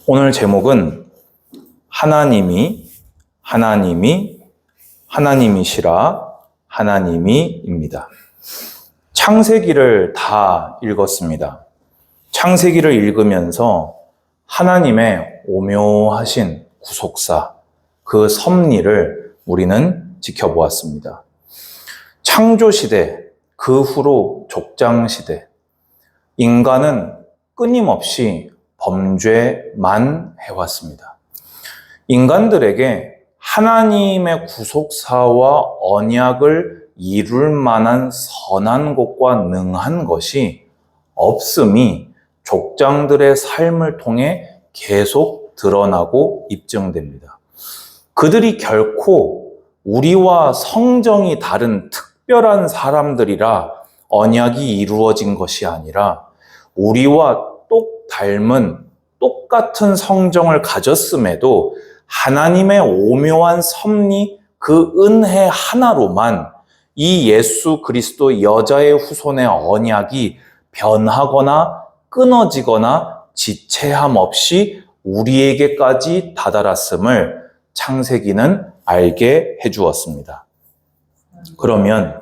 오늘 제목은 하나님이시라 하나님이입니다. 창세기를 다 읽었습니다. 창세기를 읽으면서 하나님의 오묘하신 구속사, 그 섭리를 우리는 지켜보았습니다. 창조시대, 그 후로 족장시대, 인간은 끊임없이 범죄만 해왔습니다. 인간들에게 하나님의 구속사와 언약을 이룰 만한 선한 것과 능한 것이 없음이 족장들의 삶을 통해 계속 드러나고 입증됩니다. 그들이 결코 우리와 성정이 다른 특별한 사람들이라 언약이 이루어진 것이 아니라 우리와 똑 닮은 똑같은 성정을 가졌음에도 하나님의 오묘한 섭리, 그 은혜 하나로만 이 예수 그리스도 여자의 후손의 언약이 변하거나 끊어지거나 지체함 없이 우리에게까지 다다랐음을 창세기는 알게 해주었습니다. 그러면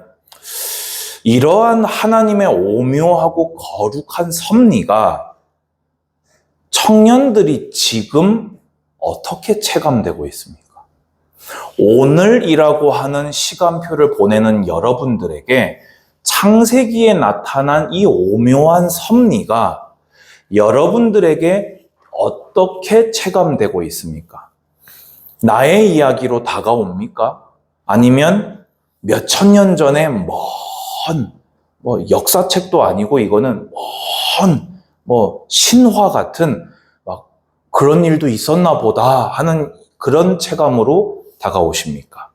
이러한 하나님의 오묘하고 거룩한 섭리가 청년들이 지금 어떻게 체감되고 있습니까? 오늘이라고 하는 시간표를 보내는 여러분들에게 창세기에 나타난 이 오묘한 섭리가 여러분들에게 어떻게 체감되고 있습니까? 나의 이야기로 다가옵니까? 아니면 몇천 년 전에 역사책도 아니고 이거는 신화 같은 그런 일도 있었나 보다 하는 그런 체감으로 다가오십니까?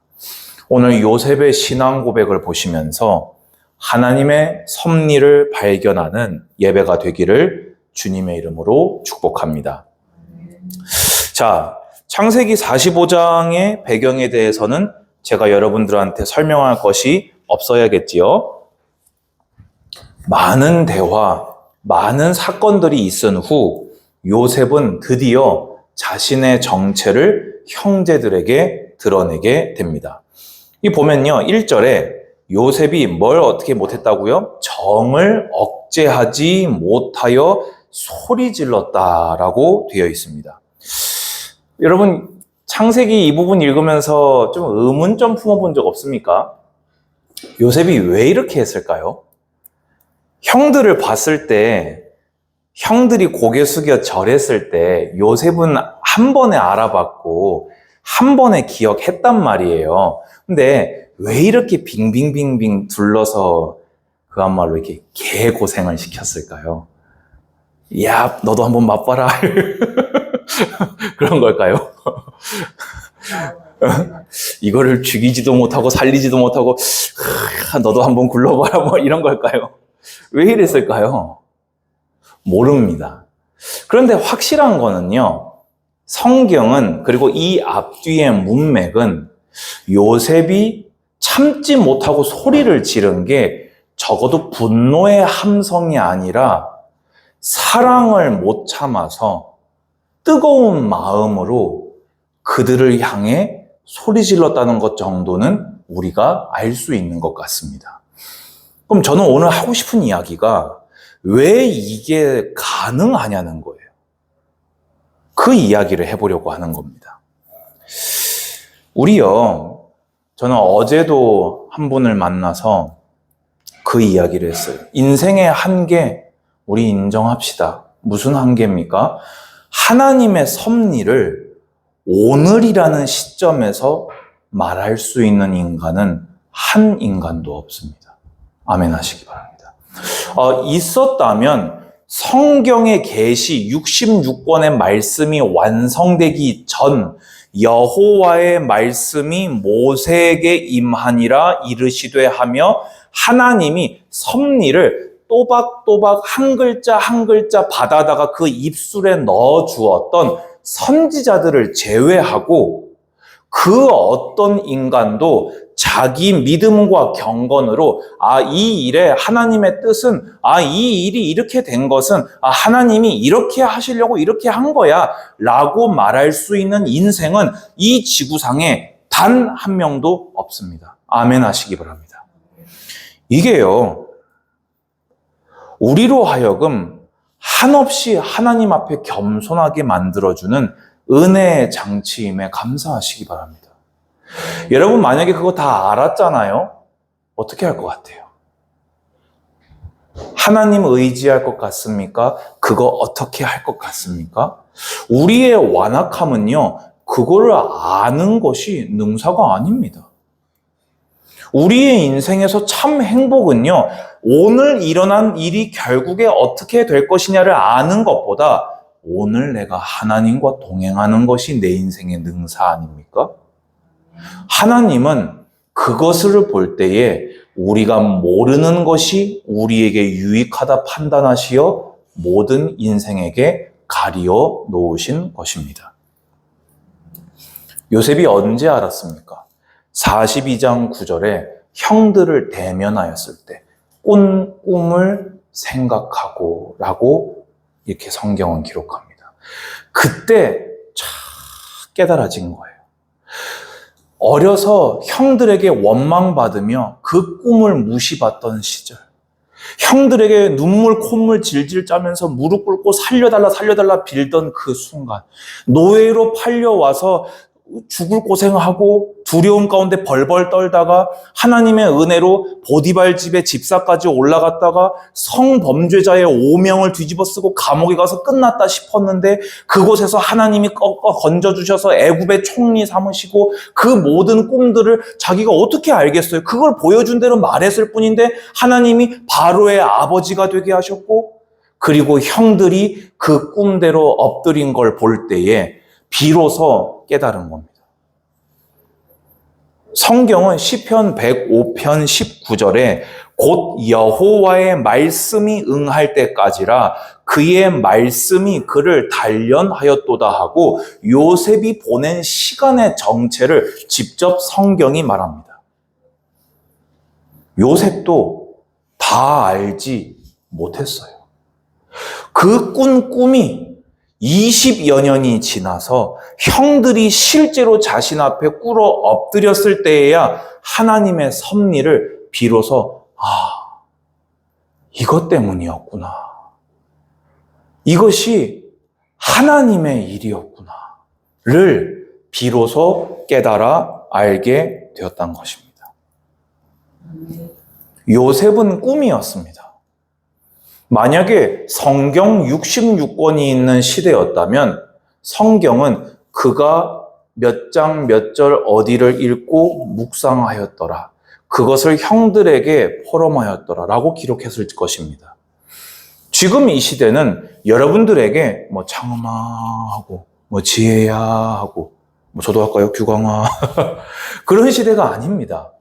오늘 요셉의 신앙 고백을 보시면서 하나님의 섭리를 발견하는 예배가 되기를 주님의 이름으로 축복합니다. 자, 창세기 45장의 배경에 대해서는 제가 여러분들한테 설명할 것이 없어야겠지요. 많은 대화, 많은 사건들이 있은 후 요셉은 드디어 자신의 정체를 형제들에게 드러내게 됩니다. 이 보면요, 1절에 요셉이 뭘 어떻게 못했다고요? 정을 억제하지 못하여 소리 질렀다라고 되어 있습니다. 여러분, 창세기 이 부분 읽으면서 좀 의문점 품어본 적 없습니까? 요셉이 왜 이렇게 했을까요? 형들을 봤을 때, 형들이 고개 숙여 절했을 때 요셉은 한 번에 알아봤고 한 번에 기억했단 말이에요. 근데 왜 이렇게 빙빙빙빙 둘러서 그야말로 이렇게 개고생을 시켰을까요? 야, 너도 한번 맛봐라. 그런 걸까요? 이거를 죽이지도 못하고 살리지도 못하고 너도 한번 굴러봐라 이런 걸까요? 왜 이랬을까요? 모릅니다. 그런데 확실한 거는요, 성경은, 그리고 이 앞뒤의 문맥은 요셉이 참지 못하고 소리를 지른 게 적어도 분노의 함성이 아니라 사랑을 못 참아서 뜨거운 마음으로 그들을 향해 소리 질렀다는 것 정도는 우리가 알 수 있는 것 같습니다. 그럼 저는 오늘 하고 싶은 이야기가 왜 이게 가능하냐는 거예요. 그 이야기를 해보려고 하는 겁니다. 저는 어제도 한 분을 만나서 그 이야기를 했어요. 인생의 한계, 우리 인정합시다. 무슨 한계입니까? 하나님의 섭리를 오늘이라는 시점에서 말할 수 있는 인간은 한 인간도 없습니다. 아멘 하시기 바랍니다. 있었다면 성경의 계시 66권의 말씀이 완성되기 전 여호와의 말씀이 모세에게 임하니라 이르시되 하며 하나님이 섭리를 또박또박 한 글자 한 글자 받아다가 그 입술에 넣어 주었던 선지자들을 제외하고 그 어떤 인간도 자기 믿음과 경건으로 이 일에 하나님의 뜻은 이 일이 이렇게 된 것은 하나님이 이렇게 하시려고 이렇게 한 거야 라고 말할 수 있는 인생은 이 지구상에 단 한 명도 없습니다. 아멘 하시기 바랍니다. 이게요, 우리로 하여금 한없이 하나님 앞에 겸손하게 만들어주는 은혜의 장치임에 감사하시기 바랍니다. 여러분 만약에 그거 다 알았잖아요? 어떻게 할 것 같아요? 하나님 의지할 것 같습니까? 그거 어떻게 할 것 같습니까? 우리의 완악함은요, 그거를 아는 것이 능사가 아닙니다. 우리의 인생에서 참 행복은요, 오늘 일어난 일이 결국에 어떻게 될 것이냐를 아는 것보다 오늘 내가 하나님과 동행하는 것이 내 인생의 능사 아닙니까? 하나님은 그것을 볼 때에 우리가 모르는 것이 우리에게 유익하다 판단하시어 모든 인생에게 가리어 놓으신 것입니다. 요셉이 언제 알았습니까? 42장 9절에 형들을 대면하였을 때 꾼 꿈을 생각하고 라고 이렇게 성경은 기록합니다. 그때 참 깨달아진 거예요. 어려서 형들에게 원망받으며 그 꿈을 무시받던 시절, 형들에게 눈물 콧물 질질 짜면서 무릎 꿇고 살려달라 빌던 그 순간, 노예로 팔려와서 죽을 고생하고 두려움 가운데 벌벌 떨다가 하나님의 은혜로 보디발 집에 집사까지 올라갔다가 성범죄자의 오명을 뒤집어쓰고 감옥에 가서 끝났다 싶었는데 그곳에서 하나님이 건져주셔서 애굽의 총리 삼으시고 그 모든 꿈들을 자기가 어떻게 알겠어요? 그걸 보여준 대로 말했을 뿐인데 하나님이 바로의 아버지가 되게 하셨고, 그리고 형들이 그 꿈대로 엎드린 걸 볼 때에 비로소 깨달은 겁니다. 성경은 시편 105편 19절에 곧 여호와의 말씀이 응할 때까지라 그의 말씀이 그를 단련하였도다 하고 요셉이 보낸 시간의 정체를 직접 성경이 말합니다. 요셉도 다 알지 못했어요. 그 꾼 꿈이 20여 년이 지나서 형들이 실제로 자신 앞에 꿇어 엎드렸을 때에야 하나님의 섭리를 비로소 이것 때문이었구나. 이것이 하나님의 일이었구나를 비로소 깨달아 알게 되었던 것입니다. 요셉은 꿈이었습니다. 만약에 성경 66권이 있는 시대였다면 성경은 그가 몇 장 몇 절 어디를 읽고 묵상하였더라, 그것을 형들에게 포럼하였더라 라고 기록했을 것입니다. 지금 이 시대는 여러분들에게 창음아 하고 지혜야 하고 저도 할까요? 규광아 그런 시대가 아닙니다.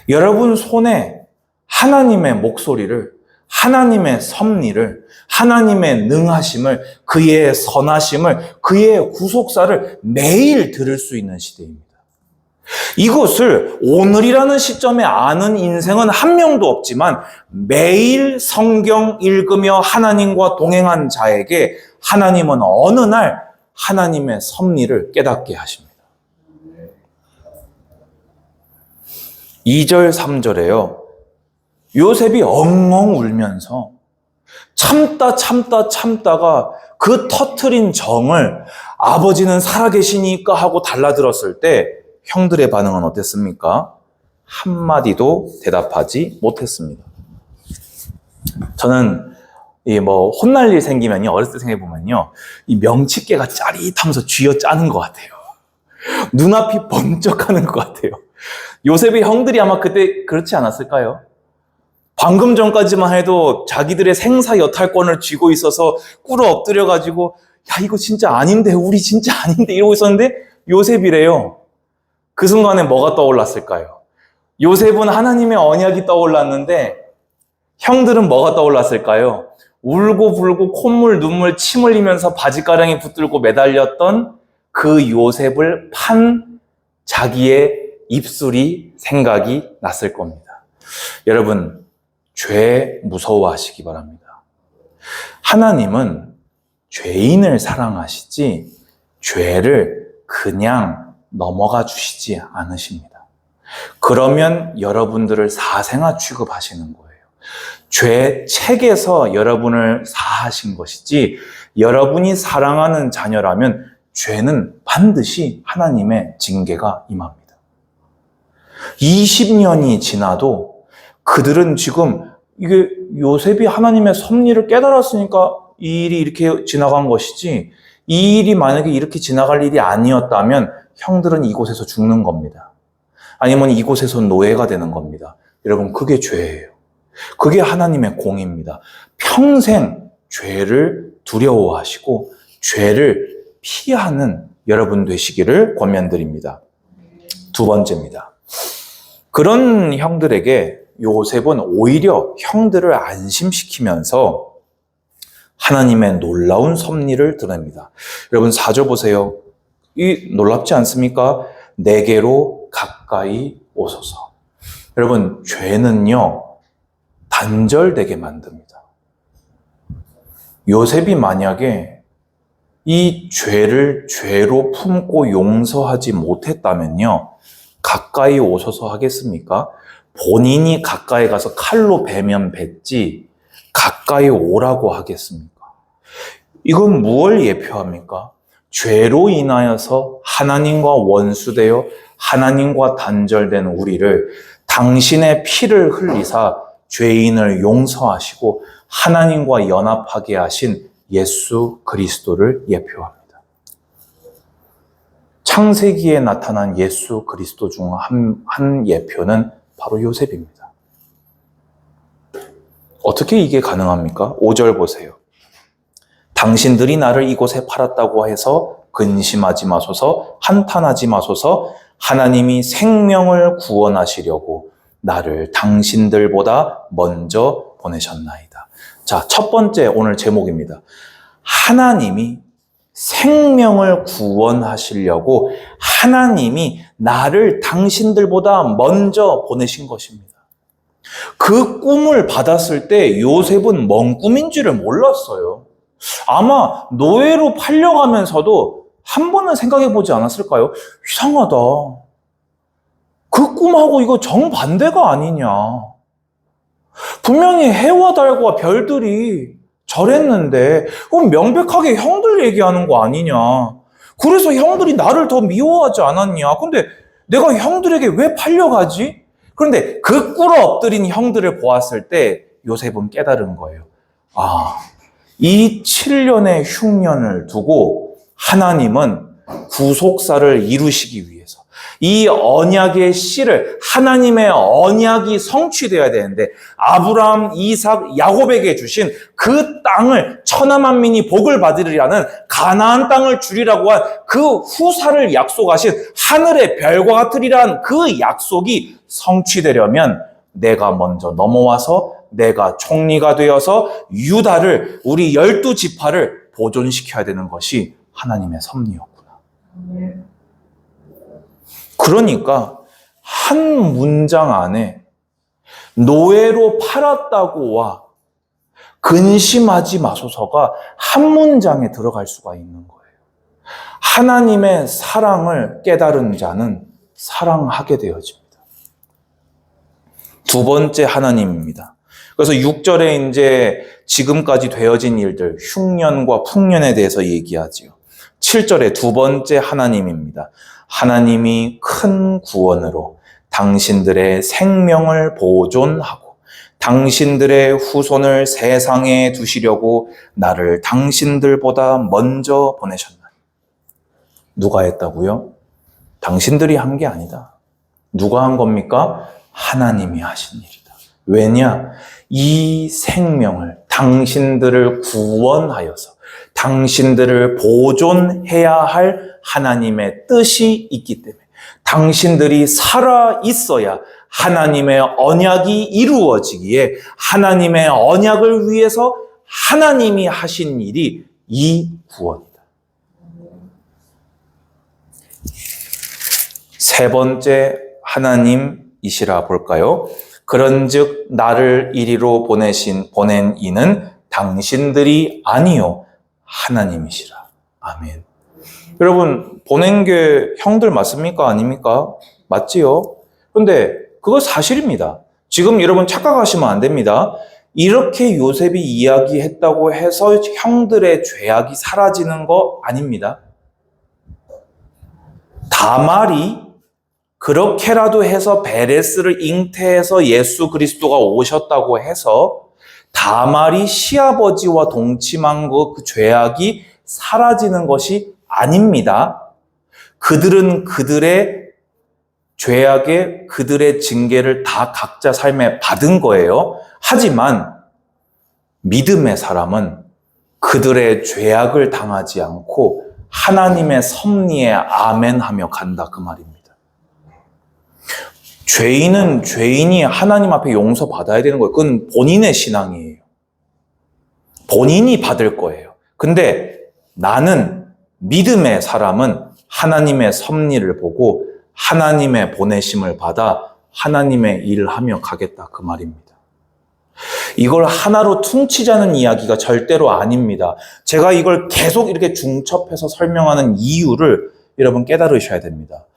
여러분 손에 하나님의 목소리를, 하나님의 섭리를, 하나님의 능하심을, 그의 선하심을, 그의 구속사를 매일 들을 수 있는 시대입니다. 이것을 오늘이라는 시점에 아는 인생은 한 명도 없지만 매일 성경 읽으며 하나님과 동행한 자에게 하나님은 어느 날 하나님의 섭리를 깨닫게 하십니다. 2절, 3절에요. 요셉이 엉엉 울면서 참다가 그 터트린 정을 아버지는 살아계시니까 하고 달라들었을 때 형들의 반응은 어땠습니까? 한마디도 대답하지 못했습니다. 저는 혼날 일 생기면요, 어렸을 때 생각해보면요, 이 명치깨가 짜릿하면서 쥐어짜는 것 같아요. 눈앞이 번쩍하는 것 같아요. 요셉의 형들이 아마 그때 그렇지 않았을까요? 방금 전까지만 해도 자기들의 생사 여탈권을 쥐고 있어서 꿇어 엎드려가지고 이거 진짜 아닌데, 우리 진짜 아닌데 이러고 있었는데 요셉이래요. 그 순간에 뭐가 떠올랐을까요? 요셉은 하나님의 언약이 떠올랐는데 형들은 뭐가 떠올랐을까요? 울고 불고 콧물 눈물 침 흘리면서 바지가랑이 붙들고 매달렸던 그 요셉을 판 자기의 입술이 생각이 났을 겁니다. 여러분, 죄 무서워하시기 바랍니다. 하나님은 죄인을 사랑하시지 죄를 그냥 넘어가 주시지 않으십니다. 그러면 여러분들을 사생아 취급하시는 거예요. 죄 책에서 여러분을 사하신 것이지 여러분이 사랑하는 자녀라면 죄는 반드시 하나님의 징계가 임합니다. 20년이 지나도 그들은 지금 이게 요셉이 하나님의 섭리를 깨달았으니까 이 일이 이렇게 지나간 것이지 이 일이 만약에 이렇게 지나갈 일이 아니었다면 형들은 이곳에서 죽는 겁니다. 아니면 이곳에서 노예가 되는 겁니다. 여러분, 그게 죄예요. 그게 하나님의 공입니다. 평생 죄를 두려워하시고 죄를 피하는 여러분 되시기를 권면드립니다. 두 번째입니다. 그런 형들에게 요셉은 오히려 형들을 안심시키면서 하나님의 놀라운 섭리를 드러냅니다. 여러분 4절 보세요. 이 놀랍지 않습니까? 내게로 가까이 오소서. 여러분, 죄는요 단절되게 만듭니다. 요셉이 만약에 이 죄를 죄로 품고 용서하지 못했다면요 가까이 오셔서 하겠습니까? 본인이 가까이 가서 칼로 베면 뱉지 가까이 오라고 하겠습니까? 이건 무엇을 예표합니까? 죄로 인하여서 하나님과 원수되어 하나님과 단절된 우리를 당신의 피를 흘리사 죄인을 용서하시고 하나님과 연합하게 하신 예수 그리스도를 예표합니다. 창세기에 나타난 예수 그리스도 중 한 예표는 바로 요셉입니다. 어떻게 이게 가능합니까? 5절 보세요. 당신들이 나를 이곳에 팔았다고 해서 근심하지 마소서, 한탄하지 마소서. 하나님이 생명을 구원하시려고 나를 당신들보다 먼저 보내셨나이다. 자, 첫 번째 오늘 제목입니다. 하나님이 생명을 구원하시려고 하나님이 나를 당신들보다 먼저 보내신 것입니다. 그 꿈을 받았을 때 요셉은 뭔 꿈인 줄을 몰랐어요. 아마 노예로 팔려가면서도 한 번은 생각해 보지 않았을까요? 이상하다. 그 꿈하고 이거 정반대가 아니냐. 분명히 해와 달과 별들이 절했는데 그건 명백하게 형들 얘기하는 거 아니냐. 그래서 형들이 나를 더 미워하지 않았냐. 근데 내가 형들에게 왜 팔려가지? 그런데 그 꿇어 엎드린 형들을 보았을 때 요셉은 깨달은 거예요. 아, 이 7년의 흉년을 두고 하나님은 구속사를 이루시기 위해서 이 언약의 씨를 하나님의 언약이 성취되어야 되는데 아브라함, 이삭, 야곱에게 주신 그 땅을 천하만민이 복을 받으리라는 가나안 땅을 주리라고 한 그 후사를 약속하신 하늘의 별과 같으리라는 그 약속이 성취되려면 내가 먼저 넘어와서 내가 총리가 되어서 유다를 우리 12지파를 보존시켜야 되는 것이 하나님의 섭리였구나. 그러니까 한 문장 안에 노예로 팔았다고와 근심하지 마소서가 한 문장에 들어갈 수가 있는 거예요. 하나님의 사랑을 깨달은 자는 사랑하게 되어집니다. 두 번째 하나님입니다. 그래서 6절에 이제 지금까지 되어진 일들, 흉년과 풍년에 대해서 얘기하지요. 7절에 두 번째 하나님입니다. 하나님이 큰 구원으로 당신들의 생명을 보존하고 당신들의 후손을 세상에 두시려고 나를 당신들보다 먼저 보내셨나니. 누가 했다고요? 당신들이 한 게 아니다. 누가 한 겁니까? 하나님이 하신 일이다. 왜냐? 이 생명을 당신들을 구원하여서 당신들을 보존해야 할 하나님의 뜻이 있기 때문에 당신들이 살아 있어야 하나님의 언약이 이루어지기에 하나님의 언약을 위해서 하나님이 하신 일이 이 구원이다. 세 번째 하나님이시라 볼까요? 그런즉 나를 이리로 보낸 이는 당신들이 아니요 하나님이시라. 아멘. 여러분, 보낸 게 형들 맞습니까? 아닙니까? 맞지요? 그런데 그거 사실입니다. 지금 여러분 착각하시면 안 됩니다. 이렇게 요셉이 이야기했다고 해서 형들의 죄악이 사라지는 거 아닙니다. 다말이 그렇게라도 해서 베레스를 잉태해서 예수 그리스도가 오셨다고 해서 다말이 시아버지와 동침한 그 죄악이 사라지는 것이 아닙니다. 그들은 그들의 죄악에 그들의 징계를 다 각자 삶에 받은 거예요. 하지만 믿음의 사람은 그들의 죄악을 당하지 않고 하나님의 섭리에 아멘하며 간다 그 말입니다. 죄인은 죄인이 하나님 앞에 용서받아야 되는 거예요. 그건 본인의 신앙이에요. 본인이 받을 거예요. 근데 나는 믿음의 사람은 하나님의 섭리를 보고 하나님의 보내심을 받아 하나님의 일을 하며 가겠다 그 말입니다. 이걸 하나로 퉁치자는 이야기가 절대로 아닙니다. 제가 이걸 계속 이렇게 중첩해서 설명하는 이유를 여러분 깨달으셔야 됩니다.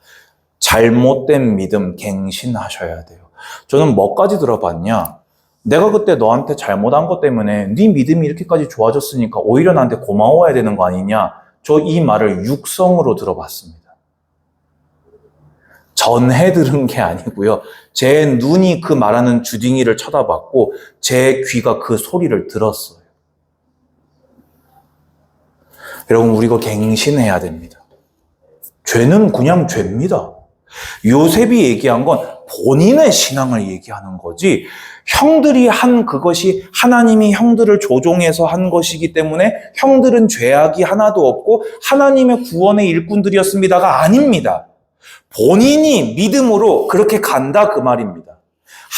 잘못된 믿음 갱신하셔야 돼요. 저는 뭐까지 들어봤냐? 내가 그때 너한테 잘못한 것 때문에 네 믿음이 이렇게까지 좋아졌으니까 오히려 나한테 고마워야 되는 거 아니냐? 저 이 말을 육성으로 들어봤습니다. 전해 들은 게 아니고요. 제 눈이 그 말하는 주둥이를 쳐다봤고 제 귀가 그 소리를 들었어요. 여러분, 우리 이거 갱신해야 됩니다. 죄는 그냥 죄입니다. 요셉이 얘기한 건 본인의 신앙을 얘기하는 거지 형들이 한 그것이 하나님이 형들을 조종해서 한 것이기 때문에 형들은 죄악이 하나도 없고 하나님의 구원의 일꾼들이었습니다가 아닙니다. 본인이 믿음으로 그렇게 간다 그 말입니다.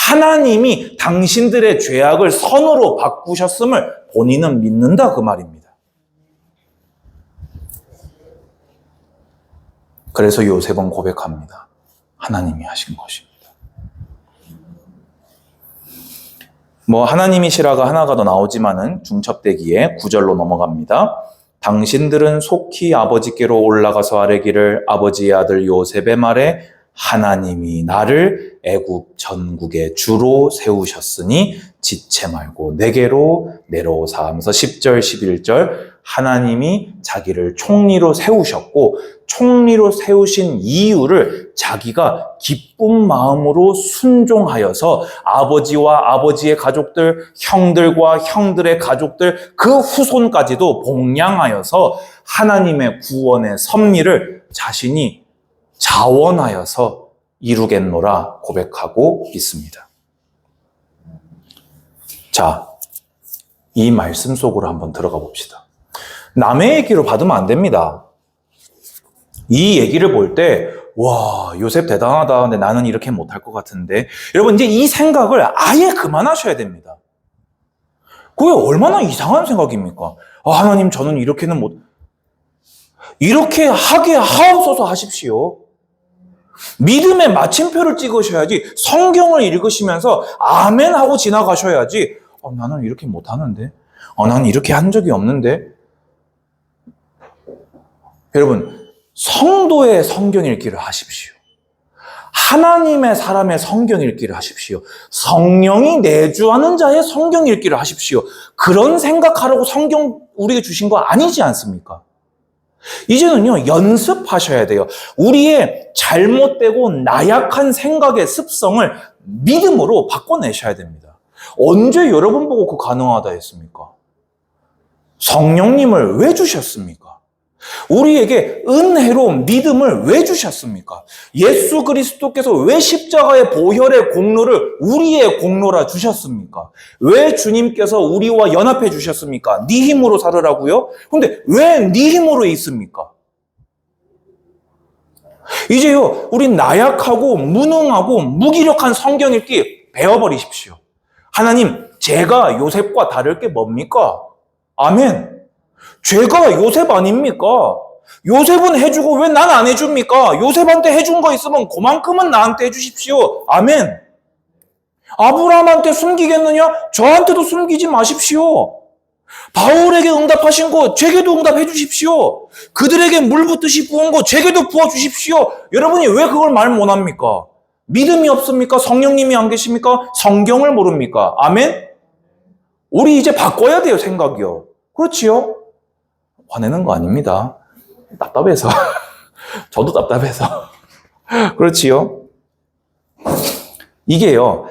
하나님이 당신들의 죄악을 선으로 바꾸셨음을 본인은 믿는다 그 말입니다. 그래서 요셉은 고백합니다. 하나님이 하신 것입니다. 하나님이시라가 하나가 더 나오지만은 중첩되기에 9절로 넘어갑니다. 당신들은 속히 아버지께로 올라가서 아뢰기를 아버지의 아들 요셉의 말에 하나님이 나를 애굽 전국의 주로 세우셨으니 지체 말고 내게로 내려오사 하면서 10절 11절 하나님이 자기를 총리로 세우셨고 총리로 세우신 이유를 자기가 기쁜 마음으로 순종하여서 아버지와 아버지의 가족들, 형들과 형들의 가족들, 그 후손까지도 복량하여서 하나님의 구원의 섭리를 자신이 자원하여서 이루겠노라 고백하고 있습니다. 자, 이 말씀 속으로 한번 들어가 봅시다. 남의 얘기로 받으면 안 됩니다. 이 얘기를 볼 때, 와, 요셉 대단하다. 근데 나는 이렇게 못할 것 같은데. 여러분, 이제 이 생각을 아예 그만하셔야 됩니다. 그게 얼마나 이상한 생각입니까? 하나님, 저는 이렇게는 이렇게 하게 하옵소서 하십시오. 믿음의 마침표를 찍으셔야지 성경을 읽으시면서 아멘 하고 지나가셔야지 나는 이렇게 못하는데 나는 이렇게 한 적이 없는데. 여러분, 성도의 성경 읽기를 하십시오. 하나님의 사람의 성경 읽기를 하십시오. 성령이 내주하는 자의 성경 읽기를 하십시오. 그런 생각하라고 성경 우리에게 주신 거 아니지 않습니까? 이제는요, 연습하셔야 돼요. 우리의 잘못되고 나약한 생각의 습성을 믿음으로 바꿔내셔야 됩니다. 언제 여러분 보고 그 가능하다 했습니까? 성령님을 왜 주셨습니까? 우리에게 은혜로 믿음을 왜 주셨습니까? 예수 그리스도께서 왜 십자가의 보혈의 공로를 우리의 공로라 주셨습니까? 왜 주님께서 우리와 연합해 주셨습니까? 네 힘으로 살으라고요? 근데 왜 네 힘으로 있습니까? 이제요, 우리 나약하고 무능하고 무기력한 성경 읽기 배워버리십시오. 하나님, 제가 요셉과 다를 게 뭡니까? 아멘. 죄가 요셉 아닙니까? 요셉은 해주고 왜 난 안 해줍니까? 요셉한테 해준 거 있으면 그만큼은 나한테 해주십시오. 아멘. 아브라함한테 숨기겠느냐? 저한테도 숨기지 마십시오. 바울에게 응답하신 거 제게도 응답해 주십시오. 그들에게 물 붓듯이 부은 거 제게도 부어 주십시오. 여러분이 왜 그걸 말 못합니까? 믿음이 없습니까? 성령님이 안 계십니까? 성경을 모릅니까? 아멘? 우리 이제 바꿔야 돼요, 생각이요. 그렇지요? 화내는 거 아닙니다. 답답해서. 저도 답답해서. 그렇지요? 이게요,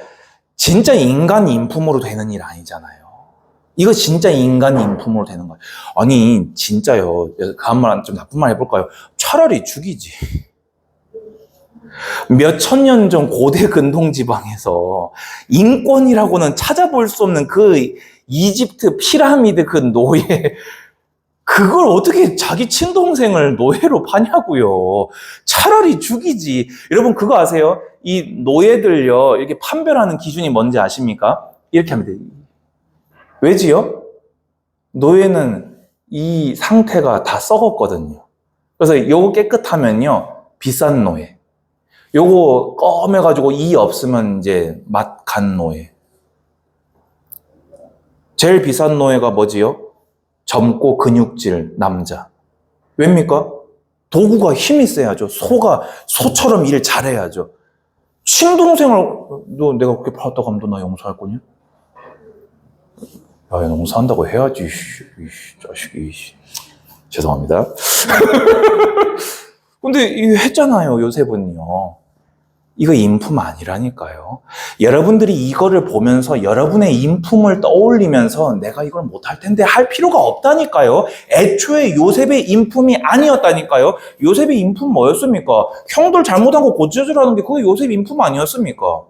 진짜 인간 인품으로 되는 일 아니잖아요. 이거 진짜 인간 인품으로 되는 거예요. 아니, 진짜요. 그 한 말, 좀 나쁜 말 해볼까요? 차라리 죽이지. 몇 천 년 전 고대 근동지방에서 인권이라고는 찾아볼 수 없는 그 이집트 피라미드 그 노예, 그걸 어떻게 자기 친동생을 노예로 파냐고요. 차라리 죽이지. 여러분 그거 아세요? 이 노예들요, 이렇게 판별하는 기준이 뭔지 아십니까? 이렇게 하면 돼요. 왜지요? 노예는 이 상태가 다 썩었거든요. 그래서 요거 깨끗하면요, 비싼 노예. 요거 검해가지고 이 없으면 이제 맛 간 노예. 제일 비싼 노예가 뭐지요? 젊고 근육질 남자. 왜입니까? 도구가 힘이 세야죠. 소처럼 일 잘해야죠. 친동생을, 너 내가 그렇게 팔았다고 하면 너 나 용서할 거냐? 야, 용서한다고 해야지. 자식이. 죄송합니다. 근데 이거 했잖아요, 요셉은요. 이거 인품 아니라니까요. 여러분들이 이거를 보면서 여러분의 인품을 떠올리면서 내가 이걸 못할 텐데 할 필요가 없다니까요. 애초에 요셉의 인품이 아니었다니까요. 요셉의 인품 뭐였습니까? 형들 잘못한 거 고쳐주라는 게 그게 요셉 인품 아니었습니까?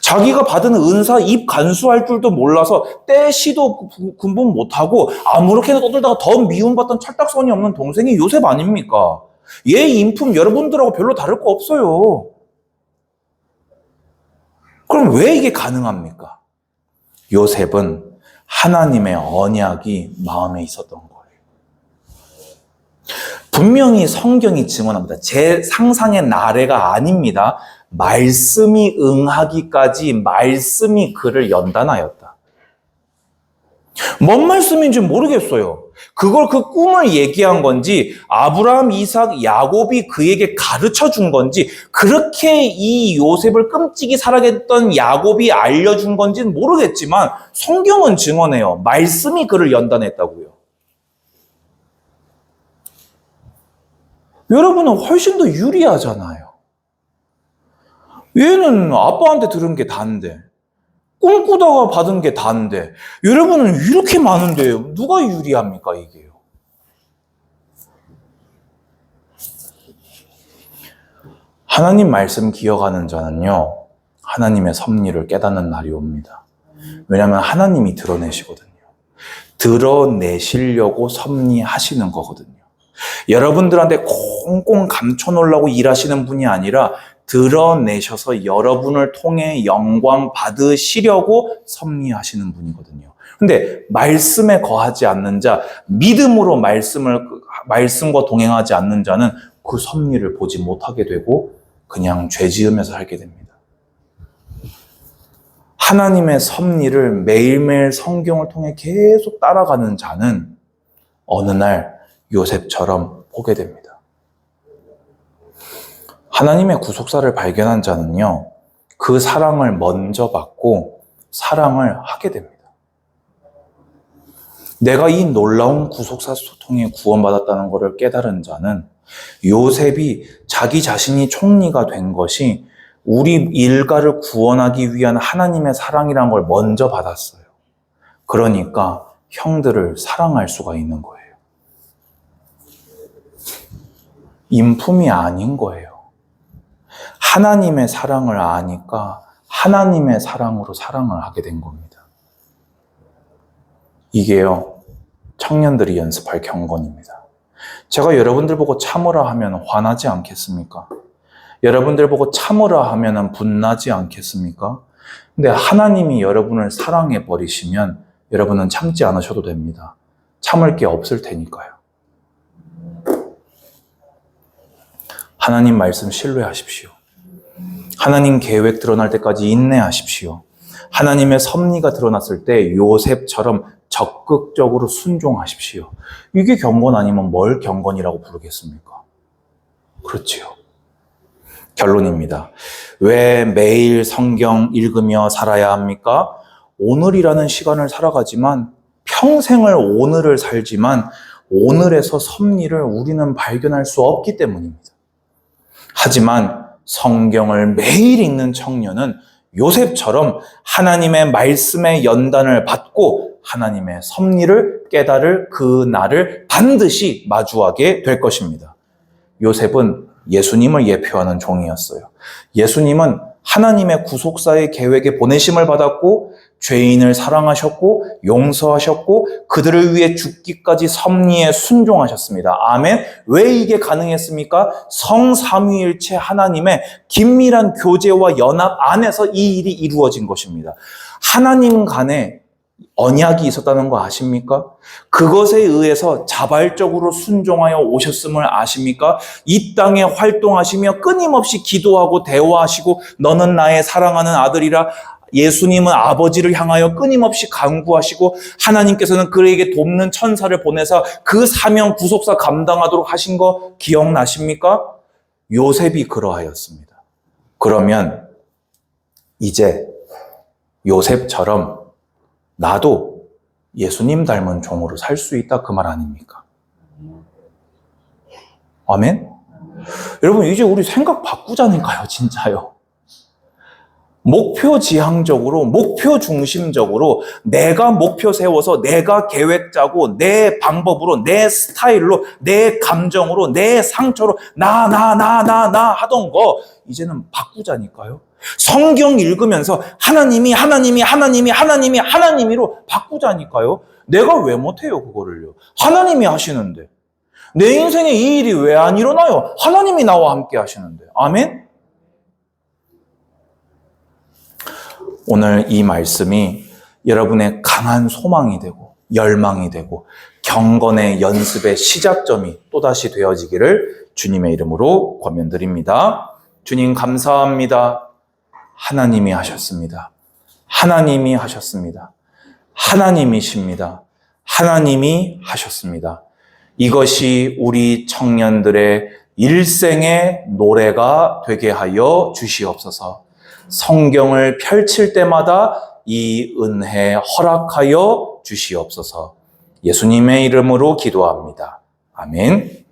자기가 받은 은사 입 간수할 줄도 몰라서 떼시도 근본 못하고 아무렇게나 떠들다가 더 미움받던 찰떡선이 없는 동생이 요셉 아닙니까? 얘 인품 여러분들하고 별로 다를 거 없어요. 그럼 왜 이게 가능합니까? 요셉은 하나님의 언약이 마음에 있었던 거예요. 분명히 성경이 증언합니다. 제 상상의 나래가 아닙니다. 말씀이 응하기까지 말씀이 그를 연단하였다. 뭔 말씀인지 모르겠어요. 그걸 그 꿈을 얘기한 건지 아브라함, 이삭, 야곱이 그에게 가르쳐 준 건지 그렇게 이 요셉을 끔찍이 사랑게 했던 야곱이 알려준 건지는 모르겠지만 성경은 증언해요. 말씀이 그를 연단했다고요. 여러분은 훨씬 더 유리하잖아요. 얘는 아빠한테 들은 게 다인데 꿈꾸다가 받은 게 다인데 여러분은 이렇게 많은데 누가 유리합니까 이게요? 하나님 말씀 기억하는 자는요, 하나님의 섭리를 깨닫는 날이 옵니다. 왜냐하면 하나님이 드러내시거든요. 드러내시려고 섭리하시는 거거든요. 여러분들한테 꽁꽁 감춰놓으려고 일하시는 분이 아니라 드러내셔서 여러분을 통해 영광 받으시려고 섭리하시는 분이거든요. 근데 말씀에 거하지 않는 자, 믿음으로 말씀과 동행하지 않는 자는 그 섭리를 보지 못하게 되고 그냥 죄 지으면서 살게 됩니다. 하나님의 섭리를 매일매일 성경을 통해 계속 따라가는 자는 어느 날 요셉처럼 보게 됩니다. 하나님의 구속사를 발견한 자는요, 그 사랑을 먼저 받고 사랑을 하게 됩니다. 내가 이 놀라운 구속사 통해 구원받았다는 것을 깨달은 자는 요셉이 자기 자신이 총리가 된 것이 우리 일가를 구원하기 위한 하나님의 사랑이라는 걸 먼저 받았어요. 그러니까 형들을 사랑할 수가 있는 거예요. 인품이 아닌 거예요. 하나님의 사랑을 아니까 하나님의 사랑으로 사랑을 하게 된 겁니다. 이게요, 청년들이 연습할 경건입니다. 제가 여러분들 보고 참으라 하면 화나지 않겠습니까? 여러분들 보고 참으라 하면 분나지 않겠습니까? 근데 하나님이 여러분을 사랑해 버리시면 여러분은 참지 않으셔도 됩니다. 참을 게 없을 테니까요. 하나님 말씀 신뢰하십시오. 하나님 계획 드러날 때까지 인내하십시오. 하나님의 섭리가 드러났을 때 요셉처럼 적극적으로 순종하십시오. 이게 경건 아니면 뭘 경건이라고 부르겠습니까? 그렇지요. 결론입니다. 왜 매일 성경 읽으며 살아야 합니까? 오늘이라는 시간을 살아가지만 평생을 오늘을 살지만 오늘에서 섭리를 우리는 발견할 수 없기 때문입니다. 하지만 성경을 매일 읽는 청년은 요셉처럼 하나님의 말씀의 연단을 받고 하나님의 섭리를 깨달을 그 날을 반드시 마주하게 될 것입니다. 요셉은 예수님을 예표하는 종이었어요. 예수님은 하나님의 구속사의 계획에 보내심을 받았고 죄인을 사랑하셨고 용서하셨고 그들을 위해 죽기까지 섭리에 순종하셨습니다. 아멘. 왜 이게 가능했습니까? 성삼위일체 하나님의 긴밀한 교제와 연합 안에서 이 일이 이루어진 것입니다. 하나님 간에 언약이 있었다는 거 아십니까? 그것에 의해서 자발적으로 순종하여 오셨음을 아십니까? 이 땅에 활동하시며 끊임없이 기도하고 대화하시고 너는 나의 사랑하는 아들이라 예수님은 아버지를 향하여 끊임없이 간구하시고 하나님께서는 그에게 돕는 천사를 보내서 그 사명 구속사 감당하도록 하신 거 기억나십니까? 요셉이 그러하였습니다. 그러면 이제 요셉처럼 나도 예수님 닮은 종으로 살 수 있다 그 말 아닙니까? 아멘? 여러분 이제 우리 생각 바꾸자니까요 진짜요. 목표 지향적으로 목표 중심적으로 내가 목표 세워서 내가 계획 짜고 내 방법으로 내 스타일로 내 감정으로 내 상처로 나 하던 거 이제는 바꾸자니까요. 성경 읽으면서 하나님이로 바꾸자니까요. 내가 왜 못해요 그거를요. 하나님이 하시는데 내 인생에 이 일이 왜 안 일어나요? 하나님이 나와 함께 하시는데. 아멘? 오늘 이 말씀이 여러분의 강한 소망이 되고 열망이 되고 경건의 연습의 시작점이 또다시 되어지기를 주님의 이름으로 권면드립니다. 주님 감사합니다. 하나님이 하셨습니다. 하나님이 하셨습니다. 하나님이십니다. 하나님이 하셨습니다. 이것이 우리 청년들의 일생의 노래가 되게 하여 주시옵소서. 성경을 펼칠 때마다 이 은혜 허락하여 주시옵소서. 예수님의 이름으로 기도합니다. 아멘.